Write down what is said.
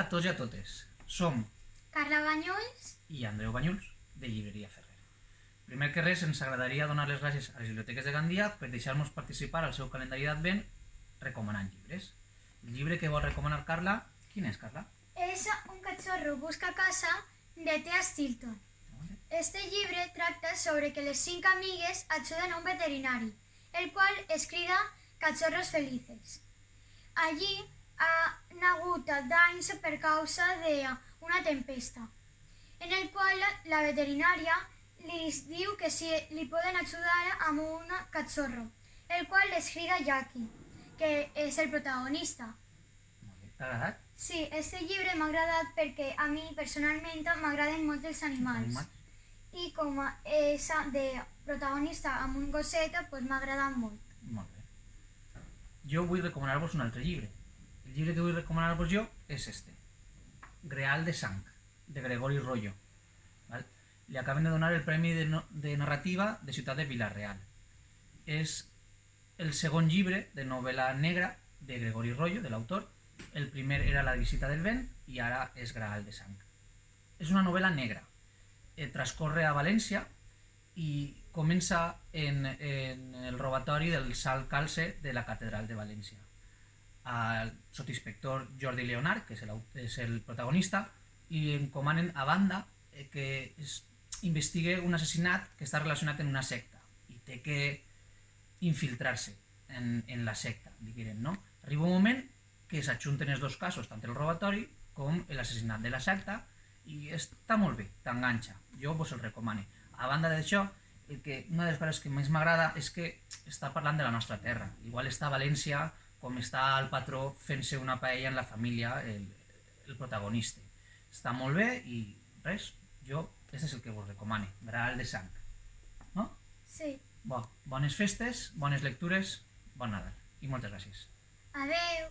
a tots i a totes. Som Carla Banyuls i Andreu Banyuls, de Llibreria Ferrer. Primer que res, ens agradaria donar les gràcies a les biblioteques de Gandia per deixar-nos participar al seu calendari d'Advent recomanant llibres. El llibre que vol recomanar Carla, quin és, Carla? és Un cachorro busca casa de Thea Stilton. Este llibre tracta sobre que les 5 amigues ajuden a un veterinari, el qual es crida Cachorros Felices. Allí han hagut danys per causa d'una tempesta, en el qual la veterinària li diu que si li poden ajudar amb un cachorro, el qual les crida Jackie, que és el protagonista. T'ha agradat? Sí, este llibre m'ha agradat perquè a mi personalment m'agraden molt els animals. I com és de protagonista amb un gosset, doncs m'ha agradat molt. Molt bé. Jo vull recomanar-vos un altre llibre. El llibre que vull recomanar-vos jo és este. Greal de sang, de Gregori Royo. Val? Li acaben de donar el Premi de Narrativa de Ciutat de Vila-real. És el segon llibre de novel·la negra de Gregori Royo, de l'autor. El primer era La visita del vent i ara és Greal de sang. És una novel·la negra. Transcorre a València i comença en el robatori del salt calce de la catedral de València. El sotsinspector Jordi Leonard, que és el protagonista, li encomanen a banda que investigue un assassinat que està relacionat amb una secta i té que infiltrar-se en la secta, diguem, no? Arriba un moment que s'adjunten els dos casos, tant el robatori com l'assassinat de la secta, i està molt bé, t'enganxa. Jo vos el recomano. A banda d'això, una de les coses que més m'agrada és que està parlant de la nostra terra. Igual està a València, com està el patró fent-se una paella en la família, el protagonista. Està molt bé i res, jo, aquest és el que vos recomano, Greal de sang. No? Sí. Bones festes, bones lectures, bon Nadal i moltes gràcies. Adeu!